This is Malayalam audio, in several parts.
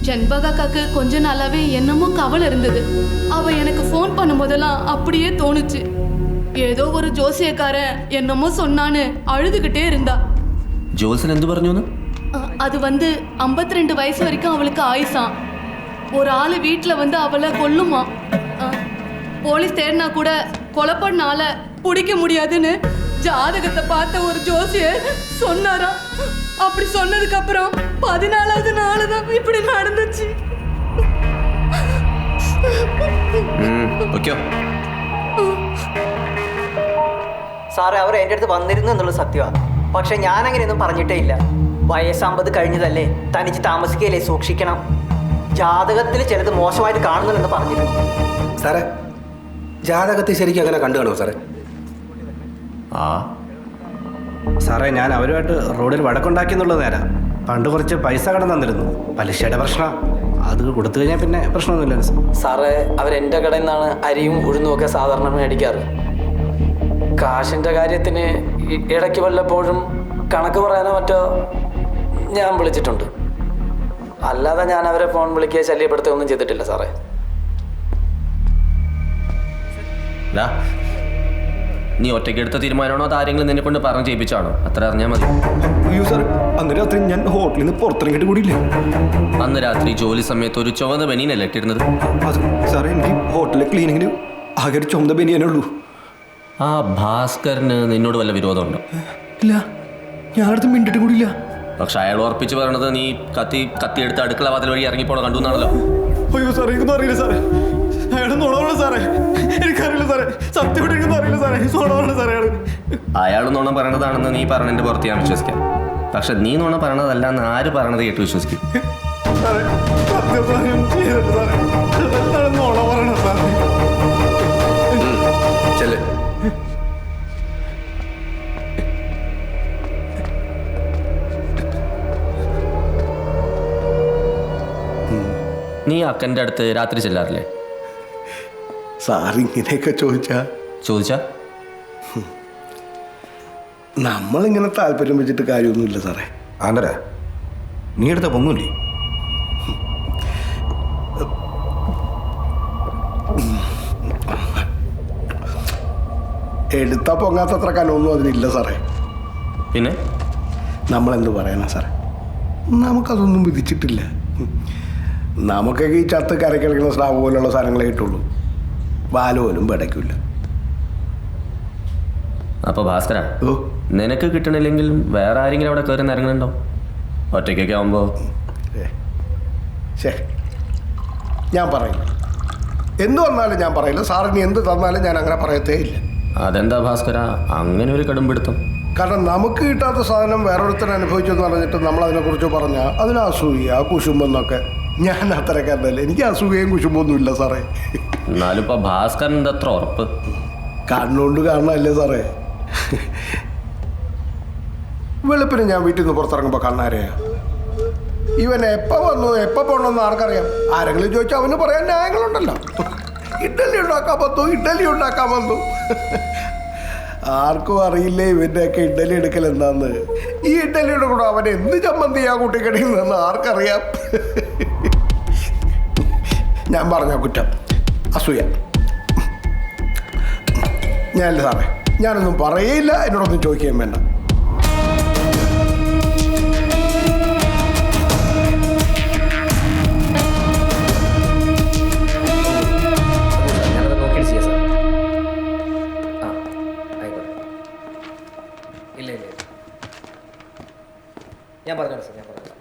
ஜன்பகாக்காக்கு கொஞ்ச நாளாவே என்னமோ கவலை இருந்தது. அவ எனக்கு ஃபோன் பண்ணும்போதெல்லாம் அப்படியே தோணுச்சு. ஏதோ ஒரு ஜோசியக்காரன் என்னமோ சொன்னான்னு அழுதுகிட்டே இருந்தா. ജോത്സൻ എന്തു പറഞ്ഞു? அது 52 வயசு வரைக்கும் அவளுக்கு ஆயுசாம். ஒரு ஆளு வீட்டுல அவளை கொல்லுமா. போலீஸ் தேடினா கூட கொலை பண்ணால பிடிக்க முடியாதுன்னு ஜாதகத்தை பார்த்த ஒரு ஜோசியர் சொன்னாரா. அப்படி சொன்னதுக்கு அப்புறம் 14வது நாள் தான் இப்படி நடந்துச்சு. സാറേ, അവർ എൻ്റെ അടുത്ത് വന്നിരുന്നു എന്നുള്ളത് സത്യമാണ്. പക്ഷെ ഞാൻ അങ്ങനെയൊന്നും പറഞ്ഞിട്ടേ ഇല്ല. വയസ്സ് 50 കഴിഞ്ഞതല്ലേ, തനിച്ച് താമസിക്കുകയല്ലേ, സൂക്ഷിക്കണം. ജാതകത്തിൽ ചിലത് മോശമായിട്ട് കാണുന്നുണ്ടെന്ന് പറഞ്ഞിരുന്നു. സാറേ, ജാതകത്തിൽ ശരിക്കും അങ്ങനെ കണ്ടു കാണുമോ സാറേ? സാറേ, ഞാൻ അവരുമായിട്ട് റോഡിൽ വഴക്കുണ്ടാക്കിയെന്നുള്ളത് നേരാ. പണ്ട് കുറച്ച് പൈസ കടം തന്നിരുന്നു, പലിശയുടെ പ്രശ്നം. അത് കൊടുത്തു കഴിഞ്ഞാൽ പിന്നെ പ്രശ്നമൊന്നുമില്ല സാറേ. അവരെൻ്റെ കടയിൽ നിന്നാണ് അരിയും ഉഴുന്നും ഒക്കെ സാധാരണ മേടിക്കാറ്. കാശിൻ്റെ കാര്യത്തിന് ഇടയ്ക്ക് വല്ലപ്പോഴും കണക്ക് പറയാനോ മറ്റോ ഞാൻ വിളിച്ചിട്ടുണ്ട്. അല്ലാതെ ഞാൻ അവരെ ഫോൺ വിളിക്കുക ശല്യപ്പെടുത്തുകയൊന്നും ചെയ്തിട്ടില്ല സാറേ. നീ ഒറ്റയ്ക്ക് എടുത്ത തീരുമാനമാണോ അത് ആരെങ്കിലും നിന്നെ കൊണ്ട് പറഞ്ഞ് ചെയ്യിപ്പിച്ചാണോ? അത്ര അറിഞ്ഞാൽ മതി. അയ്യോ സാർ, അന്ന് രാത്രി ഞാൻ ഹോട്ടലിൽ നിന്ന് പുറത്തിറങ്ങിയിട്ട് കൂടിയില്ല. അന്ന് രാത്രി ജോലി സമയത്ത് ഒരു ചുവന്ന ബനിയനല്ലേ ഇട്ടിരുന്നത്? അത് സാറേ, എനിക്ക് ഹോട്ടലിലെ ക്ലീനിങ്ങിന് ആകെ ഒരു ചുവന്ന ബനിയനേ ഉള്ളൂ. ആ ഭാസ്കറിന് നിന്നോട് വല്ല വിരോധമുണ്ടോ? ഇല്ല, ഞാനടുത്ത് മിണ്ടിട്ട് കൂടിയില്ല. പക്ഷെ അയാൾ ഉറപ്പിച്ച് പറയണത് നീ കത്തിയെടുത്ത് അടുക്കള വാതിൽ വഴി ഇറങ്ങിപ്പോണോ കണ്ടു എന്നാണല്ലോ. അയ്യോ സാറേ, എനിക്കൊന്നും അറിയില്ല സാറേ. അയാൾ നുണമാണ് സാറേ, എനിക്കറിയില്ല സാറേ. സത്യം എനിക്കൊന്നും അറിയില്ല സാറേ, നുണമാണ് സാറേ. അയാൾ നുണ പറയണതാണെന്ന് നീ പറഞ്ഞതിന്റെ പുറത്ത് ഞാൻ വിശ്വസിക്കാം. പക്ഷെ നീ നുണ പറയണതല്ല എന്ന് ആര് പറയണത് കേട്ട് വിശ്വസിക്കും? ചെല്ല്. നീ അക്കൻ്റെ അടുത്ത് രാത്രി ചെല്ലാറില്ലേ? സാറിങ്ങനെയൊക്കെ ചോദിച്ചാ നമ്മളിങ്ങനെ താല്പര്യം വെച്ചിട്ട് കാര്യമൊന്നുമില്ല സാറേ. ആന്തരാ, നീ എടുത്ത പൊങ്ങൂല്ലേ? എടുത്താ പൊങ്ങാത്തത്ര കനമൊന്നും അതിനില്ല സാറേ. പിന്നെ നമ്മളെന്ത് പറയാനാ സാറേ, നമുക്കതൊന്നും വിധിച്ചിട്ടില്ല. നമുക്കൊക്കെ ഈ ചത്ത് കരക്കിടക്കുന്ന സ്രാവ് പോലുള്ള സാധനങ്ങളെ കിട്ടുള്ളൂ. പാല് പോലും പിടയ്ക്കില്ല. അപ്പൊ ഭാസ്കര, നിനക്ക് കിട്ടണില്ലെങ്കിലും വേറെ ആരെങ്കിലും അവിടെ കയറി നിരങ്ങുന്നുണ്ടോ? ഒറ്റയ്ക്കൊക്കെ ആവുമ്പോ ശരി, ഞാൻ പറയില്ല. എന്ത് വന്നാലും ഞാൻ പറയില്ല. സാറിന് എന്ത് തന്നാലും ഞാൻ അങ്ങനെ പറയത്തേ ഇല്ല. അതെന്താ ഭാസ്കര അങ്ങനെ ഒരു കടുംപിടുത്തം? കാരണം നമുക്ക് കിട്ടാത്ത സാധനം വേറൊരുത്തനെ അനുഭവിച്ചെന്ന് പറഞ്ഞിട്ട് നമ്മൾ അതിനെക്കുറിച്ച് പറഞ്ഞാൽ അതിന് അസൂയ കുശുമ്പെന്നൊക്കെ. ഞാൻ അത്തരക്കാരനല്ലേ, എനിക്ക് അസൂയയും കുശുമ്പൊന്നും ഇല്ല സാറേ. എന്നാലും ഇപ്പൊ ഭാസ്കരൻ്റെ അത്ര ഉറപ്പ്? കണ്ണുകൊണ്ട് കാണണമല്ലേ സാറേ. വെളുപ്പിന് ഞാൻ വീട്ടിൽ നിന്ന് പുറത്തിറങ്ങുമ്പോൾ കണ്ണാരെയാ. ഇവൻ എപ്പോൾ വന്നു എപ്പോൾ പോകണമെന്ന് ആർക്കറിയാം? ആരെങ്കിലും ചോദിച്ചാൽ അവന് പറയാൻ ന്യായങ്ങളുണ്ടല്ലോ. ഇഡ്ഡലി ഉണ്ടാക്കാൻ വന്നു. ആർക്കും അറിയില്ലേ ഇവൻ്റെയൊക്കെ ഇഡ്ഡലി എടുക്കൽ എന്താന്ന്. ഈ ഇഡ്ഡലിയുടെ കൂടെ അവൻ എന്ത് ചമ്മന്തിയാ കൂട്ടിക്കടിയുന്നതെന്ന് ആർക്കറിയാം? ഞാൻ പറഞ്ഞ കുറ്റം അസൂയ. ഞാനല്ല സാറേ, ഞാനൊന്നും പറയില്ല, എന്നോടൊന്നും ചോദിക്കുകയും വേണ്ട. ഞാൻ പറഞ്ഞോളൂ സാർ, ഞാൻ പറഞ്ഞോളാം.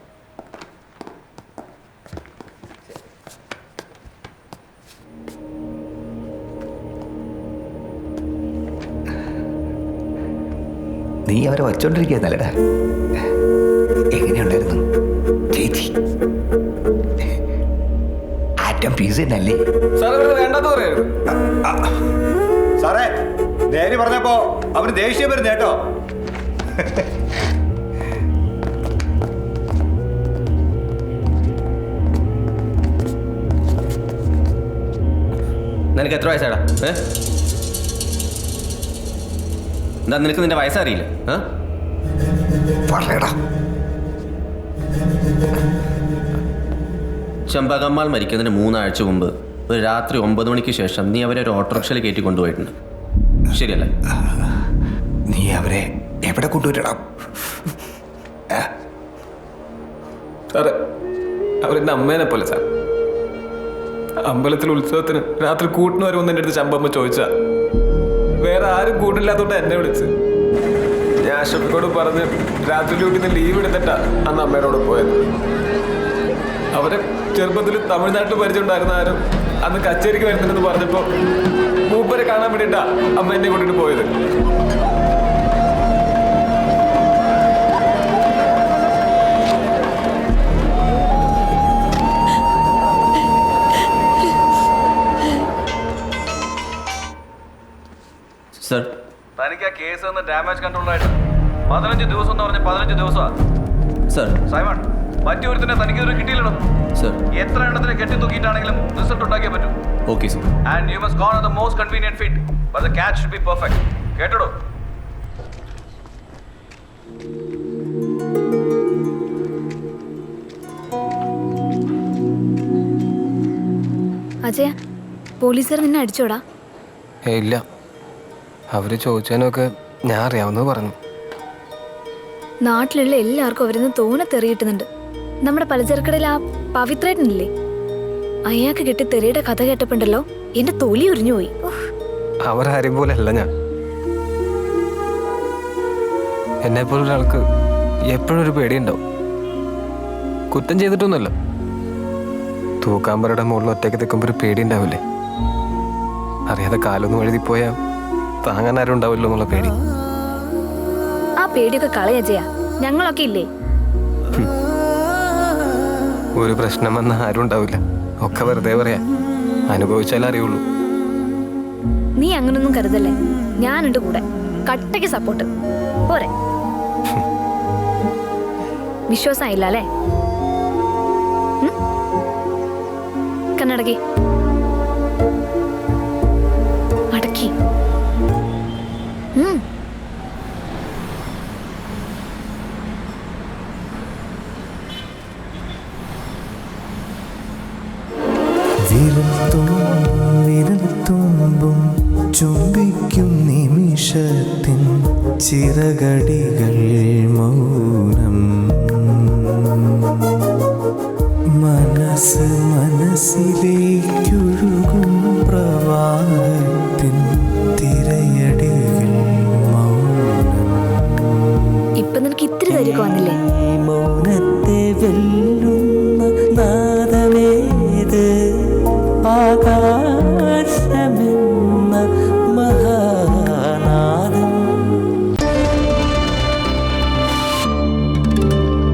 നീ അവരെ വച്ചോണ്ടിരിക്കുന്നല്ലടാ. എങ്ങനെയുണ്ടായിരുന്നു ചേച്ചി? ആറ്റം പീസ് തന്നെയല്ലേ വേണ്ടെന്ന് പറയരുത് സാറേ. നേരി പറഞ്ഞപ്പോ അവര് ദേഷ്യം വരുന്ന കേട്ടോ. നിനക്ക് എത്ര വയസ്സാടാ? എന്താ നിനക്ക് നിന്റെ വയസ്സറിയില്ല? പറയടാ. ചെമ്പകമ്മാൾ മരിക്കുന്നതിന് 3 ആഴ്ച മുമ്പ് ഒരു രാത്രി 9 മണിക്ക് ശേഷം നീ അവരെ ഒരു ഓട്ടോറിക്ഷയിൽ കയറ്റി കൊണ്ടുപോയിട്ടുണ്ട്, ശരിയല്ലേ? നീ അവരെ എവിടെ കൊണ്ടുവരണം? സാറേ, അവരെൻ്റെ അമ്മേനെ പോലെ സാർ. അമ്പലത്തിൽ ഉത്സവത്തിന് രാത്രി കൂട്ടിന് വരുമെന്ന് എൻ്റെ അടുത്ത് ചമ്പമ്മ ചോദിച്ചാ. വേറെ ആരും കൂട്ടില്ലാത്തോണ്ട് എന്നെ വിളിച്ച്. ഞാൻ അഷഫിനോട് പറഞ്ഞ് രാത്രി ഡ്യൂട്ടിന്ന് ലീവ് എടുത്തിട്ടാ അന്ന് അമ്മേനോട് പോയത്. അവരെ ചെറുപ്പത്തിൽ തമിഴ്നാട്ടിൽ പരിചയമുണ്ടായിരുന്ന ആരും അന്ന് കച്ചേരിക്ക് വരുന്നുണ്ടെന്ന് പറഞ്ഞപ്പോൾ മൂപ്പരെ കാണാൻ വേണ്ടിയിട്ടാ അമ്മ എന്നെ കൊണ്ടിട്ട് പോയത്. സർ, തനിക്ക് ആ കേസ് ഒന്ന് ഡാമേജ് കൺട്രോളായിട്ട് 15 ദിവസം എന്ന് പറഞ്ഞ 15 ദിവസമാണ്. സർ, സൈമൺ, മറ്റൊരുത്തിനെ തനിക്കിതൊരു കിട്ടിയില്ലല്ലോ. സർ. എത്ര എണ്ണത്തിന് കെട്ടി തൂക്കിയിട്ടാണെങ്കിലും റിസൾട്ട് ഉണ്ടാക്കിയേ പറ്റൂ. Okay sir. And you must go on the most convenient feet, but the catch should be perfect. കേട്ടോ? അജയ, പോലീസുകാർ നിന്നെ അടിച്ചോടാ? ഇല്ല, അവര് ചോദിച്ചതിനൊക്കെ ഞാൻ അറിയാവുന്നത് പറഞ്ഞു. നാട്ടിലുള്ള എല്ലാവർക്കും അവരിന്ന് തോനെ തെറിയിട്ടുന്നുണ്ട്. നമ്മുടെ പലചരക്കടയിൽ ആ പവിത്രേട്ടനില്ലേ, അയാൾക്ക് കിട്ടി തെറിയുടെ കഥ കേട്ടപ്പോണ്ടല്ലോ എന്റെ തൊലി ഉരിഞ്ഞു പോയി. അവരാരും പോലെ അല്ല ഞാൻ. എന്നെ പോലൊരാൾക്ക് എപ്പോഴും ഒരു പേടിയുണ്ടാവും. കുറ്റം ചെയ്തിട്ടൊന്നുമല്ല, തൂക്കാമ്പറയുടെ മുകളിൽ ഒറ്റയ്ക്ക് നിൽക്കുമ്പോൾ ഒരു പേടി ഉണ്ടാവില്ലേ? അറിയാതെ കാലൊന്നും എഴുതിപ്പോയാൽ താങ്ങാൻ ആരും ഉണ്ടാവില്ലോ എന്നുള്ള പേടി. ആ പേടിയൊക്കെ കളയജയ, ഞങ്ങളൊക്കെ ഇല്ലേ. ഒരു പ്രശ്നം വന്ന ആരും ഉണ്ടാവില്ല, ഒക്കെ വെറുതെ പറയാ, അനുഭവിച്ചാലേ അറിയുള്ളൂ. നീ അങ്ങനൊന്നും കരുതല്ലേ, ഞാനുണ്ട് കൂടെ, കട്ടയ്ക്ക് സപ്പോർട്ട്. പോരെ? വിശ്വാസമായില്ല അല്ലേ? കണ്ണടക്കി അടക്കി. വിരൽത്തുമ്പും ചുംബിക്കും നിമിഷത്തിൻ ചിറകടികൾ മൗനം. മനസ്സ് മനസ്സിലേക്കൊഴുകും പ്രവാഹത്തിൻ തിരയടികൾ മൗനം. ഇപ്പൊ നിനക്ക് ഇത്തിരി ധൈര്യമൊക്കെ വന്നില്ലേ? മൗനത്തെ വെല്ലുന്ന നാദമേത് ആകാശ